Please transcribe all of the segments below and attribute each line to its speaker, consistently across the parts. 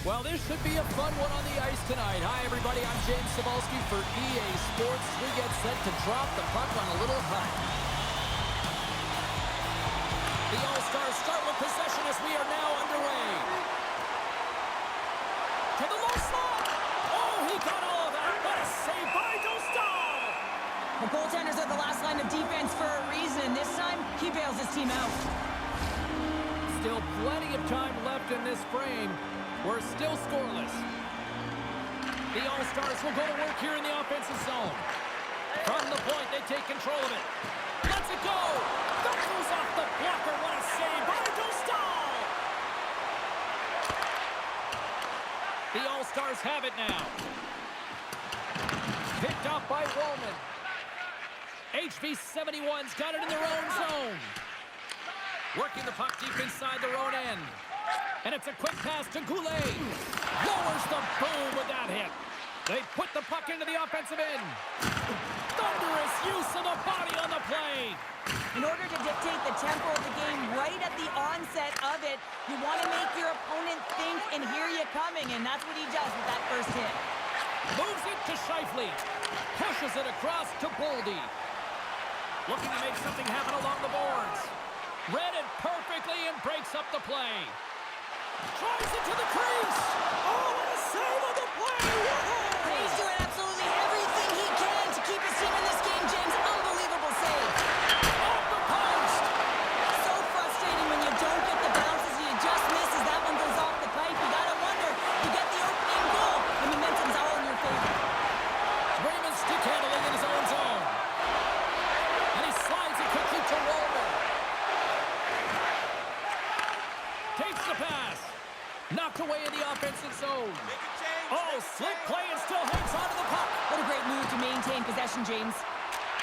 Speaker 1: Well, this should be a fun one on the ice tonight. Hi, everybody. I'm James Cebulski for EA Sports. We get set to drop the puck on a little hut. The All-Stars start with possession as we are now underway. To the low slot. Oh, he got all of that. What a save by Dostal.
Speaker 2: The goaltenders are the last line of defense for a reason. This time, he bails his team out.
Speaker 1: Still plenty of time left in this frame. We're still scoreless. The All-Stars will go to work here in the offensive zone. From the point, they take control of it. Let's it go! That goes off the blocker. What a save by Dostal! The All-Stars have it now. Picked up by Wallman. HV71's got it in their own zone. Working the puck deep inside their own end. And it's a quick pass to Goulet. Lowers the boom with that hit. They put the puck into the offensive end. Thunderous use of the body on the play.
Speaker 2: In order to dictate the tempo of the game right at the onset of it, you want to make your opponent think and hear you coming, and that's what he does with that first hit.
Speaker 1: Moves it to Scheifele. Pushes it across to Boldy. Looking to make something happen along the boards. Read it perfectly and breaks up the play. Tries it to the crease. Oh, what a save on the play. Whoa.
Speaker 2: He's doing absolutely everything he can to keep his team in this game, James. Unbelievable save.
Speaker 1: Off the post.
Speaker 2: So frustrating when you don't get the bounces and you just miss as that one goes off the pipe. You got to wonder, you get the opening goal, the momentum's all in your favor.
Speaker 1: Raymond stick handling in his own zone. And he slides it quickly to Wallman. Takes the pass. Knocked away in the offensive zone. Oh, slick play and still hangs onto the puck.
Speaker 2: What a great move to maintain possession, James.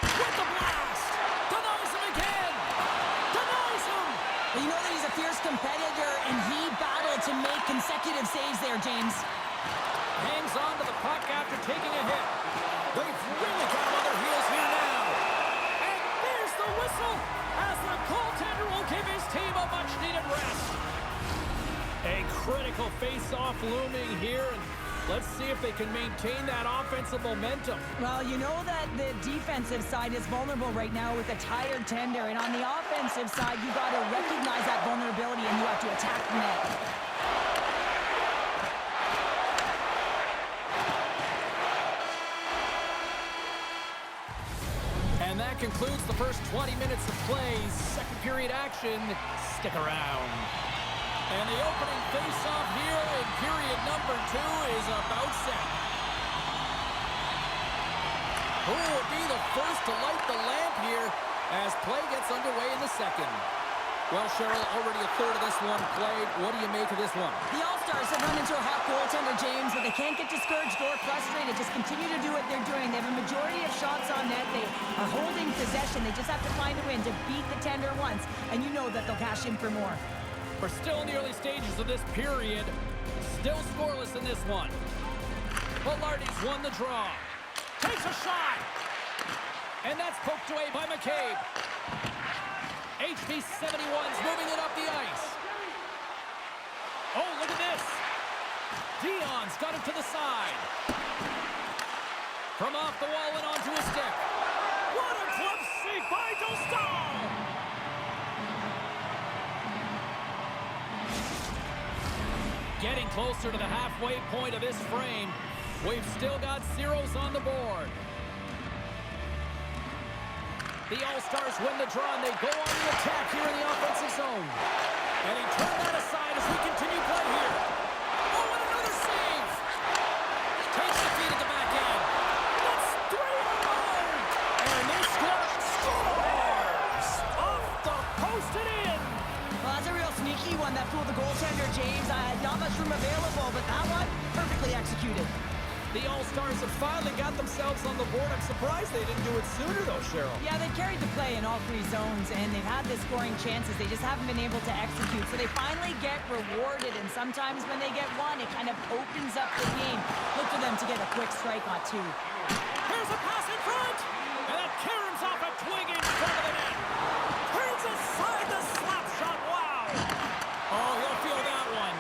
Speaker 1: With the blast. Denies him again. Denies him.
Speaker 2: Well, you know that he's a fierce competitor, and he battled to make consecutive saves there, James.
Speaker 1: Hangs on to the puck after taking a hit. They've really got him on their heels here now. And there's the whistle as the goaltender will give his team a much-needed rest. A critical face-off looming here, and let's see if they can maintain that offensive momentum.
Speaker 2: Well, you know that the defensive side is vulnerable right now with a tired tender, and on the offensive side, you got to recognize that vulnerability and you have to attack the net.
Speaker 1: And that concludes the first 20 minutes of play. Second period action. Stick around. And the opening face-off here in period number 2 is about set. Who will be the first to light the lamp here as play gets underway in the second? Well, Cheryl, already a third of this one played. What do you make of this one?
Speaker 2: The All-Stars have run into a hot goaltender, James, but they can't get discouraged or frustrated. Just continue to do what they're doing. They have a majority of shots on net. They are holding possession. They just have to find a win to beat the tender once, and you know that they'll cash in for more.
Speaker 1: We're still in the early stages of this period. Still scoreless in this one. Velarde's won the draw. Takes a shot. And that's poked away by McCabe. HV71's moving it up the ice. Oh, look at this. Dion's got it to the side. From off the wall and onto his stick. What a glove save by Dostal! Getting closer to the halfway point of this frame. We've still got zeros on the board. The All-Stars win the draw, and they go on the attack here in the offensive zone. And he turned that aside as we continue play here. Oh, and another save! Takes the feed at the back end. That's 3 in a row! And they scores! Off the post and in!
Speaker 2: Well, that's a real sneaky one that fooled the goaltender, James. Not much room available, but that one, perfectly executed.
Speaker 1: The All-Stars have finally got themselves on the board. I'm surprised they didn't do it sooner, though, Cheryl.
Speaker 2: Yeah, they carried the play in all 3 zones, and they've had the scoring chances. They just haven't been able to execute. So they finally get rewarded, and sometimes when they get one, it kind of opens up the game. Look for them to get a quick strike on 2.
Speaker 1: Here's a pass in front! And that caroms off a twig in front of the net. Turns aside the slap shot. Wow! Oh, he'll feel that one.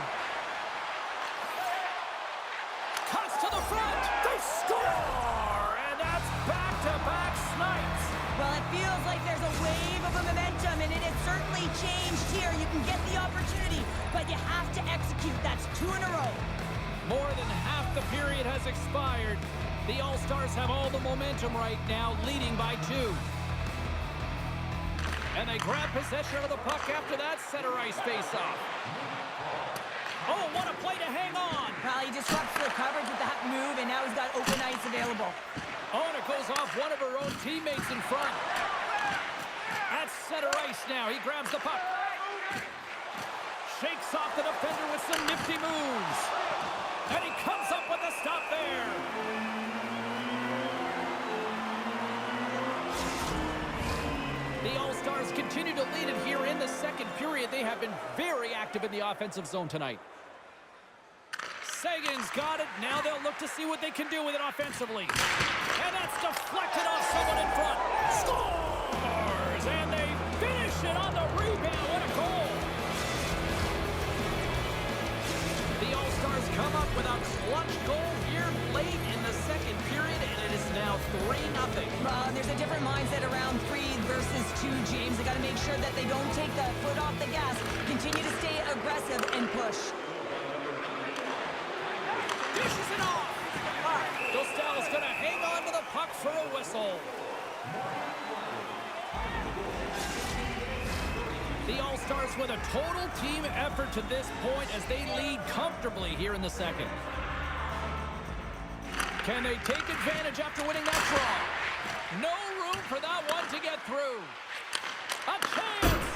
Speaker 2: feels like there's a wave of a momentum, and it has certainly changed here. You can get the opportunity, but you have to execute. That's 2 in a row.
Speaker 1: More than half the period has expired. The All-Stars have all the momentum right now, leading by 2. And they grab possession of the puck after that center ice face-off. Oh, what a play to hang on!
Speaker 2: Well, he disrupts the coverage with that move, and now he's got open ice available.
Speaker 1: Oh, and it goes off one of her own teammates in front. At center ice now. He grabs the puck. Shakes off the defender with some nifty moves. And he comes up with a stop there. The All-Stars continue to lead it here in the second period. They have been very active in the offensive zone tonight. Sagan's got it. Now they'll look to see what they can do with it offensively. And that's deflected off someone in front. Scores! And they finish it on the rebound. What a goal! The All-Stars come up with a clutch goal here late in the second period, and it is now 3-0.
Speaker 2: There's a different mindset around 3 versus 2, James. They got to make sure that they don't take the foot off the gas. Continue to stay aggressive and push.
Speaker 1: Dishes it off. Dostal's going to hang on to the puck for a whistle. The All-Stars with a total team effort to this point as they lead comfortably here in the second. Can they take advantage after winning that draw? No room for that one to get through. A chance!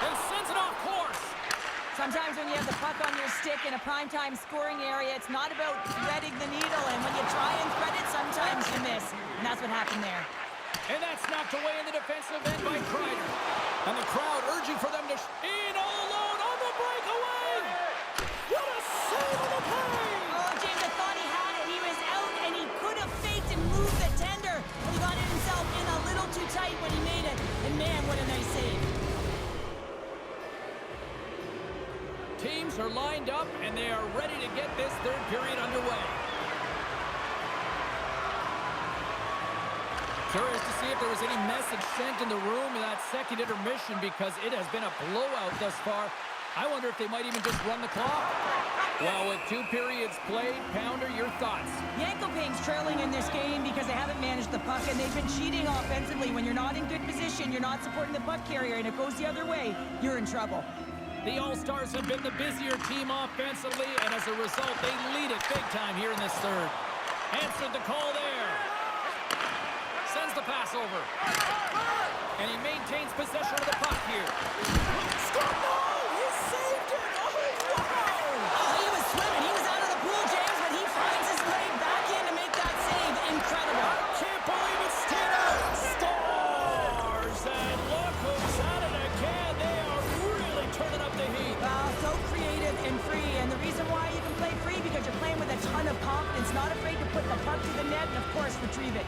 Speaker 1: And sends it off course.
Speaker 2: Sometimes when you have the puck on your stick in a primetime scoring area, it's not about threading the needle, and when you try and thread it, sometimes you miss. And that's what happened there.
Speaker 1: And that's knocked away in the defensive end by Kreider. And the crowd urging for them to in all alone on the breakaway. What a save on the play!
Speaker 2: Oh, James, I thought he had it. He was out, and he could have faked and moved the tender. But he got himself in a little too tight when he made it. And man, what a nice save.
Speaker 1: Teams are lined up, and they are ready to get this third period underway. Curious to see if there was any message sent in the room in that second intermission, because it has been a blowout thus far. I wonder if they might even just run the clock. Well, with 2 periods played, Pounder, your thoughts?
Speaker 2: Yankopane's trailing in this game because they haven't managed the puck, and they've been cheating offensively. When you're not in good position, you're not supporting the puck carrier, and it goes the other way, you're in trouble.
Speaker 1: The All-Stars have been the busier team offensively, and as a result, they lead it big time here in this third. Answered the call there. Sends the pass over. And he maintains possession of the puck here. Score! No! He saved it! Oh, wow!
Speaker 2: Oh, he was swimming. He was out of the pool, James, but he finds his way back in to make that save. Incredible.
Speaker 1: I can't believe it's stayed out. Stars! And look who's at it again. They are really turning up the heat.
Speaker 2: Wow, so creative and free. And the reason why you can play free, because you're playing with a ton of confidence, not afraid to put the puck to the net, and of course, retrieve it.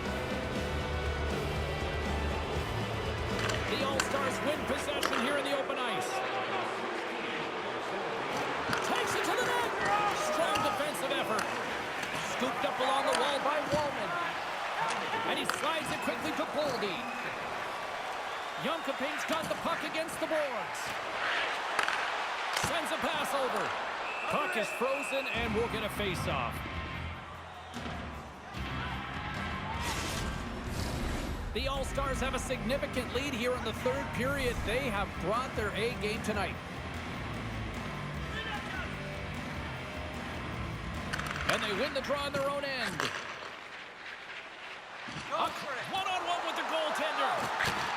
Speaker 1: The All-Stars win possession here in the open ice. Takes it to the net. Strong defensive effort. Scooped up along the wall by Wallman. And he slides it quickly to Boldy. Yankopane's got the puck against the boards. Sends a pass over. Puck is frozen, and we'll get a face-off. The All-Stars have a significant lead here in the third period. They have brought their A game tonight. And they win the draw on their own end. One-on-one with the goaltender.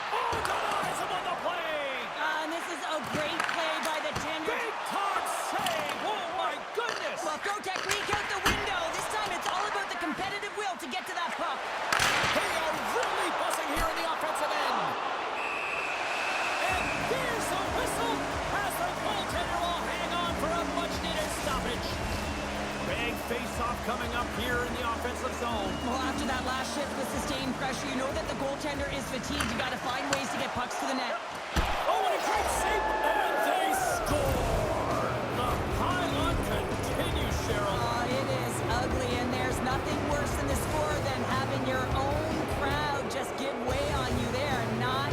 Speaker 1: Oh, denies him on the play.
Speaker 2: And this is a great play by the tender.
Speaker 1: Big time save. Oh, my goodness.
Speaker 2: Well, throw technique out the window. This time it's all about the competitive will to get to that puck.
Speaker 1: They are really buzzing here in the offensive end. And here's a whistle as the goaltender will hang on for a much-needed stoppage. Big face-off coming up here in the offensive zone.
Speaker 2: Well, after that last shift with sustained pressure, you know that the goaltender is fatigued. You got to find ways to get pucks to the net.
Speaker 1: Oh, and a great save, and they score! The pylon continues, Cheryl.
Speaker 2: It is ugly, and there's nothing worse in the score than having your own crowd just give way on you there. Not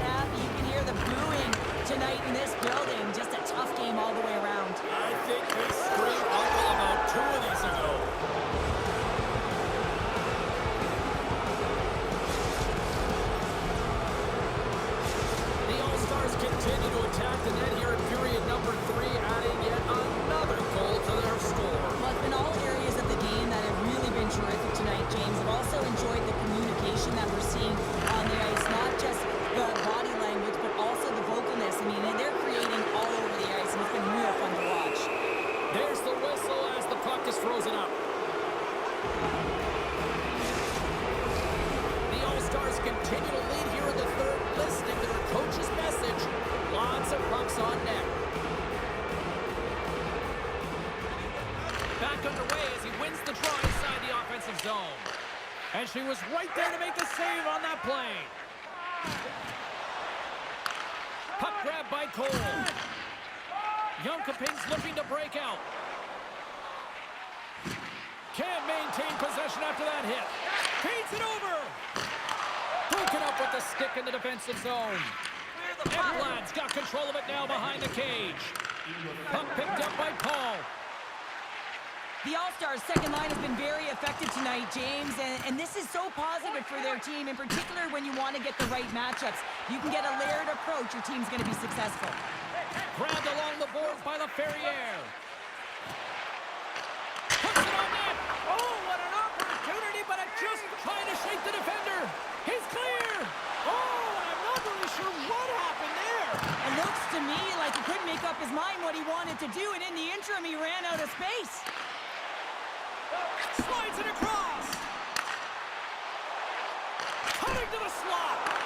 Speaker 1: continue to lead here in the third, listening to their coach's message. Lots of pucks on net. Back underway as he wins the draw inside the offensive zone. And she was right there to make the save on that play. Puck grab by Cole. Jönköping's looking to break out. Can't maintain possession after that hit. Feeds it over. Broken up with the stick in the defensive zone. Ekblad's got control of it now behind the cage. Puck picked up by Paul.
Speaker 2: The All-Stars' second line has been very effective tonight, James, and this is so positive for their team, in particular when you want to get the right matchups. You can get a layered approach, your team's going to be successful.
Speaker 1: Grabbed along the boards by LaFerriere. Puts it on net. Oh, what an opportunity, but it just trying to shake the defender. He's clear. Oh, I'm not really sure what happened there.
Speaker 2: It looks to me like he couldn't make up his mind what he wanted to do, and in the interim, he ran out of space.
Speaker 1: Slides it across. Cutting to the slot.